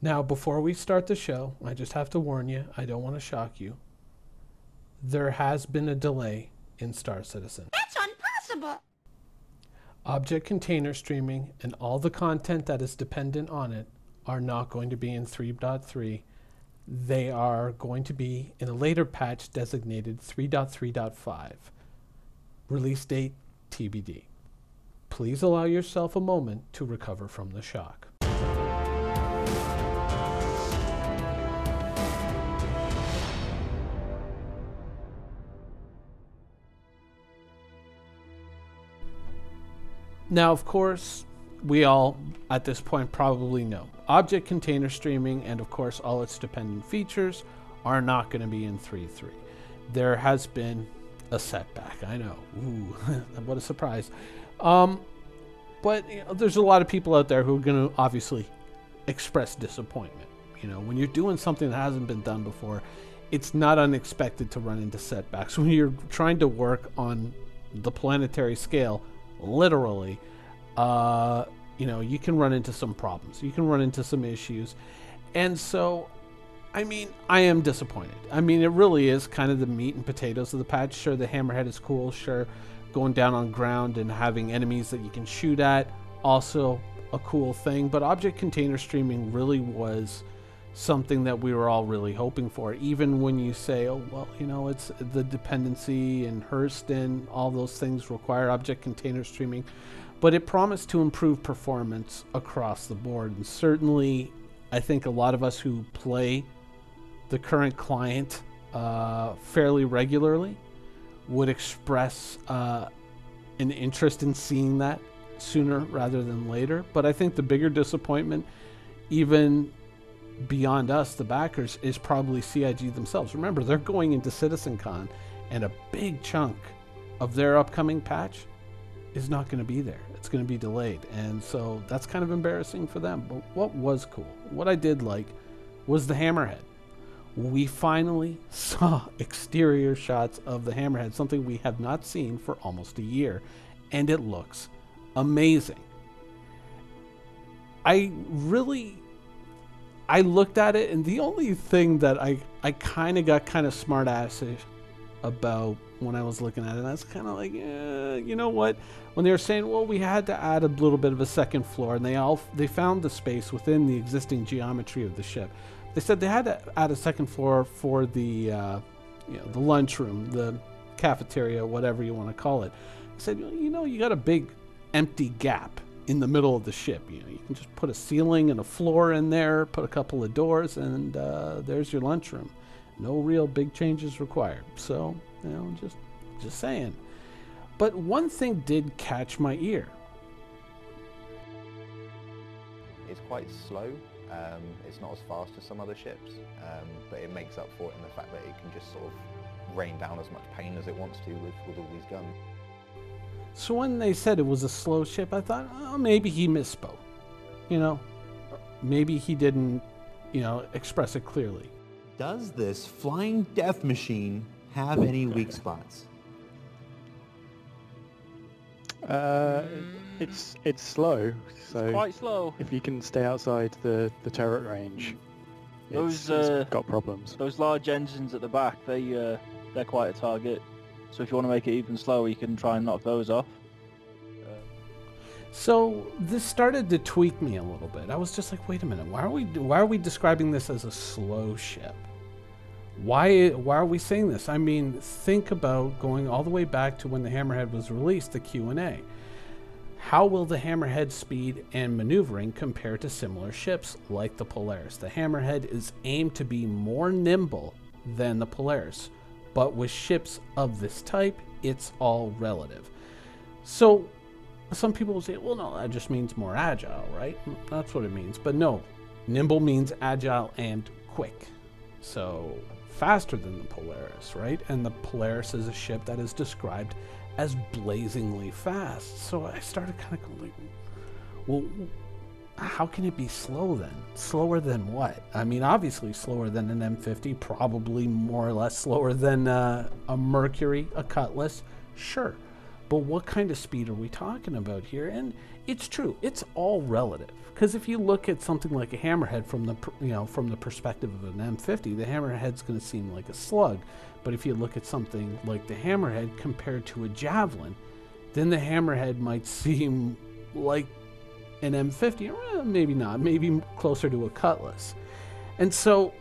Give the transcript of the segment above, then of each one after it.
Now, before we start the show, I just have to warn you, I don't want to shock you. There has been a delay in Star Citizen. That's impossible! Object container streaming and all the content that is dependent on it are not going to be in 3.3. They are going to be in a later patch designated 3.3.5. Release date TBD. Please allow yourself a moment to recover from the shock. Now, of course, we all, at this point, probably know object container streaming and, of course, all its dependent features are not going to be in 3.3. There has been a setback. I know. Ooh, what a surprise. But there's a lot of people out there who are going to obviously express disappointment. When you're doing something that hasn't been done before, it's not unexpected to run into setbacks. When you're trying to work on the planetary scale, literally, you can run into some problems. You can run into some issues. And so, I am disappointed. It really is kind of the meat and potatoes of the patch. Sure, the hammerhead is cool. Sure, going down on ground and having enemies that you can shoot at, also a cool thing. But object container streaming really was something that we were all really hoping for. Even when you say, oh, well, it's the dependency and Hurston, all those things require object container streaming. But it promised to improve performance across the board. And certainly, I think a lot of us who play the current client fairly regularly would express an interest in seeing that sooner rather than later. But I think the bigger disappointment, even beyond us, the backers, is probably CIG themselves. Remember, they're going into CitizenCon, and a big chunk of their upcoming patch is not going to be there. It's going to be delayed, and so that's kind of embarrassing for them. But what was cool, what I did like, was the hammerhead. We finally saw exterior shots of the hammerhead, something we have not seen for almost a year, and it looks amazing. I looked at it, and the only thing that I kind of got kind of smart-assy about when I was looking at it, I was kind of like, you know what? When they were saying, well, we had to add a little bit of a second floor, and they found the space within the existing geometry of the ship. They said they had to add a second floor for the the lunchroom, the cafeteria, whatever you want to call it. I said, you got a big empty gap in the middle of the ship. You can just put a ceiling and a floor in there, put a couple of doors, and there's your lunchroom. No real big changes required. So, just saying. But one thing did catch my ear. It's quite slow. It's not as fast as some other ships, but it makes up for it in the fact that it can just sort of rain down as much pain as it wants to with all these guns. So when they said it was a slow ship, I thought, oh, maybe he misspoke. Maybe he didn't, express it clearly. Does this flying death machine have any weak spots? It's slow. So it's quite slow. If you can stay outside the turret range, it's got problems. Those large engines at the back, they're quite a target. So if you want to make it even slower, you can try and knock those off. So this started to tweak me a little bit. I was just like, wait a minute, why are we describing this as a slow ship? Why are we saying this? Think about going all the way back to when the Hammerhead was released, the Q&A. How will the Hammerhead speed and maneuvering compare to similar ships like the Polaris? The Hammerhead is aimed to be more nimble than the Polaris, but with ships of this type, it's all relative. So some people will say, well, no, that just means more agile, right? That's what it means. But no, nimble means agile and quick. So faster than the Polaris, right? And the Polaris is a ship that is described as blazingly fast. So I started kind of going, well, how can it be slow then? Slower than what? Obviously slower than an M50, probably more or less slower than a Mercury, a Cutlass, sure. But what kind of speed are we talking about here? And it's true, it's all relative. Because if you look at something like a hammerhead from the perspective of an M50, the hammerhead's going to seem like a slug. But if you look at something like the hammerhead compared to a javelin, then the hammerhead might seem like an M50, or maybe not, maybe closer to a cutlass. And so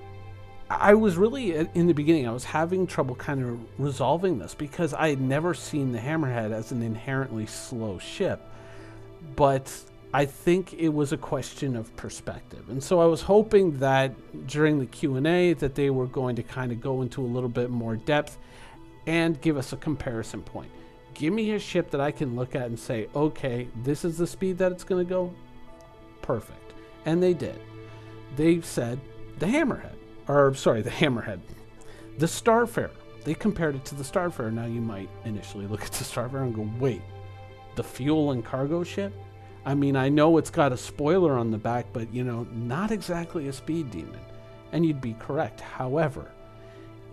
I was really, in the beginning, I was having trouble kind of resolving this because I had never seen the hammerhead as an inherently slow ship. But I think it was a question of perspective. And so I was hoping that during the Q&A that they were going to kind of go into a little bit more depth and give us a comparison point. Give me a ship that I can look at and say, okay, this is the speed that it's going to go. Perfect. And they did. They said the hammerhead, the Starfarer. They compared it to the Starfarer. Now you might initially look at the Starfarer and go, wait, the fuel and cargo ship? I mean, I know it's got a spoiler on the back, but, not exactly a speed demon. And you'd be correct. However,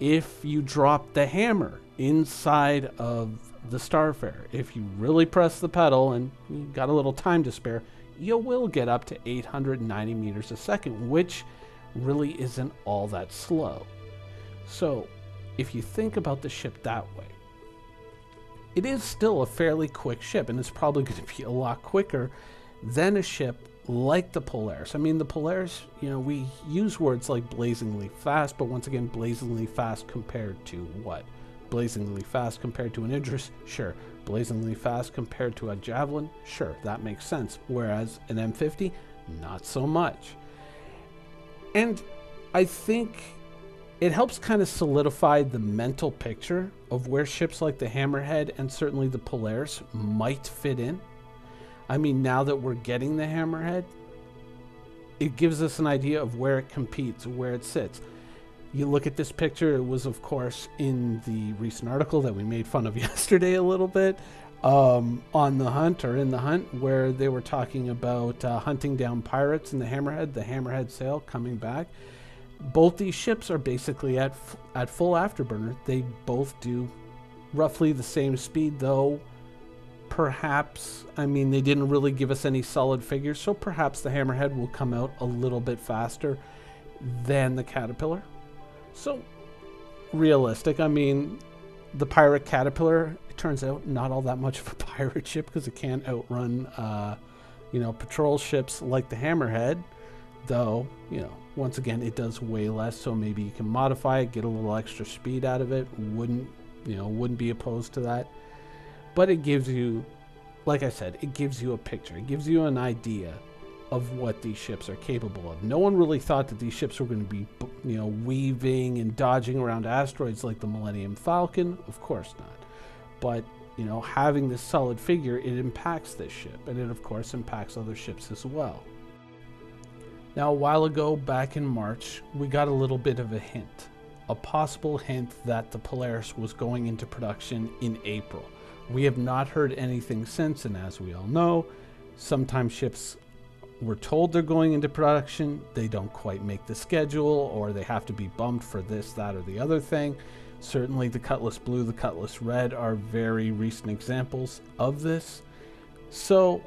if you drop the hammer inside of the Starfarer, if you really press the pedal and you got a little time to spare, you will get up to 890 meters a second, which really isn't all that slow. So, if you think about the ship that way, it is still a fairly quick ship, and it's probably going to be a lot quicker than a ship like the Polaris. I mean, the Polaris, we use words like blazingly fast, but once again, blazingly fast compared to what? Blazingly fast compared to an Idris? Sure. Blazingly fast compared to a Javelin? Sure, that makes sense. Whereas an M50, not so much. And I think it helps kind of solidify the mental picture of where ships like the Hammerhead and certainly the Polaris might fit in. I mean, now that we're getting the Hammerhead, it gives us an idea of where it competes, where it sits. You look at this picture, it was, of course, in the recent article that we made fun of yesterday a little bit, on The Hunt, or in The Hunt, where they were talking about hunting down pirates in the Hammerhead sail coming back. Both these ships are basically at full afterburner. They both do roughly the same speed, though perhaps, I mean, they didn't really give us any solid figures, so perhaps the Hammerhead will come out a little bit faster than the Caterpillar. So, realistic, I mean, the pirate Caterpillar, it turns out not all that much of a pirate ship because it can't outrun, patrol ships like the Hammerhead, though, once again, it does way less, so maybe you can modify it, get a little extra speed out of it. Wouldn't be opposed to that. But it gives you, like I said, it gives you a picture. It gives you an idea of what these ships are capable of. No one really thought that these ships were going to be, weaving and dodging around asteroids like the Millennium Falcon. Of course not. But, having this solid figure, it impacts this ship. And it, of course, impacts other ships as well. Now, a while ago, back in March, we got a little bit of a hint. A possible hint that the Polaris was going into production in April. We have not heard anything since, and as we all know, sometimes ships were told they're going into production, they don't quite make the schedule, or they have to be bumped for this, that, or the other thing. Certainly the Cutlass Blue, the Cutlass Red are very recent examples of this. So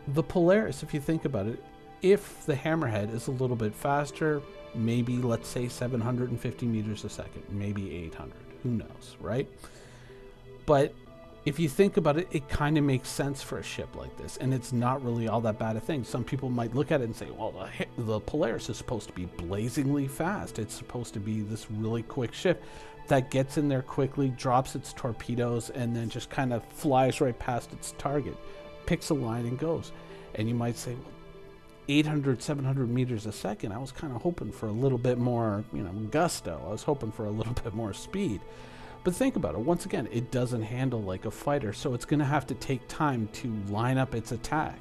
the Polaris, if you think about it, if the Hammerhead is a little bit faster, maybe let's say 750 meters a second, maybe 800, who knows, right? But if you think about it, it kind of makes sense for a ship like this, and it's not really all that bad a thing. Some people might look at it and say, well, the Polaris is supposed to be blazingly fast. It's supposed to be this really quick ship that gets in there quickly, drops its torpedoes, and then just kind of flies right past its target, picks a line and goes. And you might say, well, 800, 700 meters a second, I was kind of hoping for a little bit more, gusto. I was hoping for a little bit more speed. But think about it. Once again, it doesn't handle like a fighter, so it's going to have to take time to line up its attack.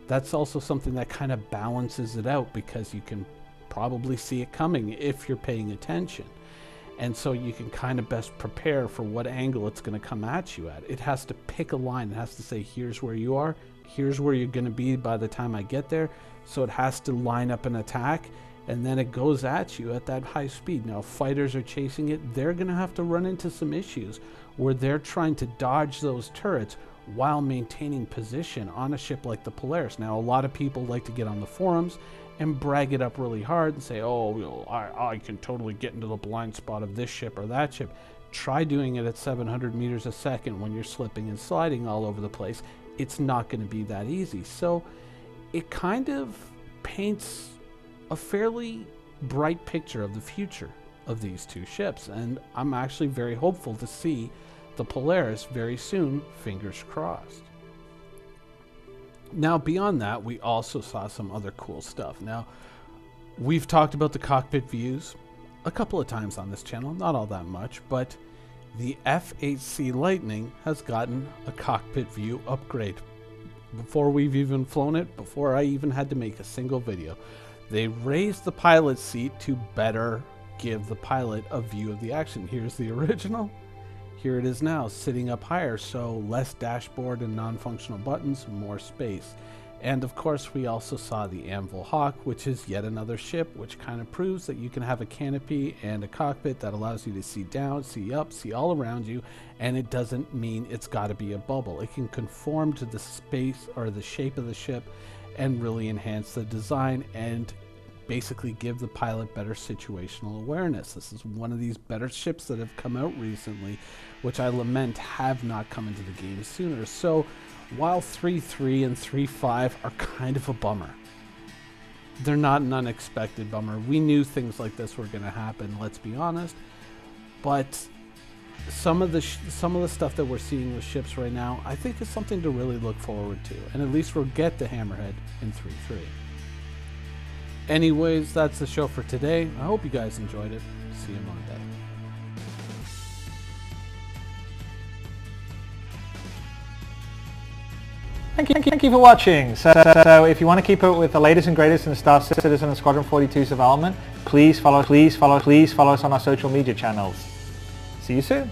That's also something that kind of balances it out because you can probably see it coming if you're paying attention. And so you can kind of best prepare for what angle it's going to come at you at. It has to pick a line. It has to say, here's where you are. Here's where you're going to be by the time I get there. So it has to line up an attack and then it goes at you at that high speed. Now, if fighters are chasing it, they're going to have to run into some issues where they're trying to dodge those turrets while maintaining position on a ship like the Polaris. Now, a lot of people like to get on the forums and brag it up really hard and say, oh, I can totally get into the blind spot of this ship or that ship. Try doing it at 700 meters a second when you're slipping and sliding all over the place. It's not going to be that easy. So it kind of paints a fairly bright picture of the future of these two ships, and I'm actually very hopeful to see the Polaris very soon, fingers crossed. Now, beyond that, we also saw some other cool stuff. Now, we've talked about the cockpit views a couple of times on this channel, not all that much, but the F-8C Lightning has gotten a cockpit view upgrade. Before we've even flown it, before I even had to make a single video, they raised the pilot seat to better give the pilot a view of the action. Here's the original. Here it is now, sitting up higher, so less dashboard and non-functional buttons, more space. And of course, we also saw the Anvil Hawk, which is yet another ship, which kind of proves that you can have a canopy and a cockpit that allows you to see down, see up, see all around you, and it doesn't mean it's got to be a bubble. It can conform to the space or the shape of the ship and really enhance the design and basically give the pilot better situational awareness. This is one of these better ships that have come out recently, which I lament have not come into the game sooner. So while 3.3 and 3.5 are kind of a bummer, they're not an unexpected bummer. We knew things like this were going to happen, let's be honest, but some of the stuff that we're seeing with ships right now, I think is something to really look forward to, and at least we'll get the Hammerhead in 3.3. Anyways, that's the show for today. I hope you guys enjoyed it. See you Monday. Thank you for watching. So if you want to keep up with the latest and greatest in the Star Citizen and Squadron 42's development, please follow us on our social media channels. See you soon.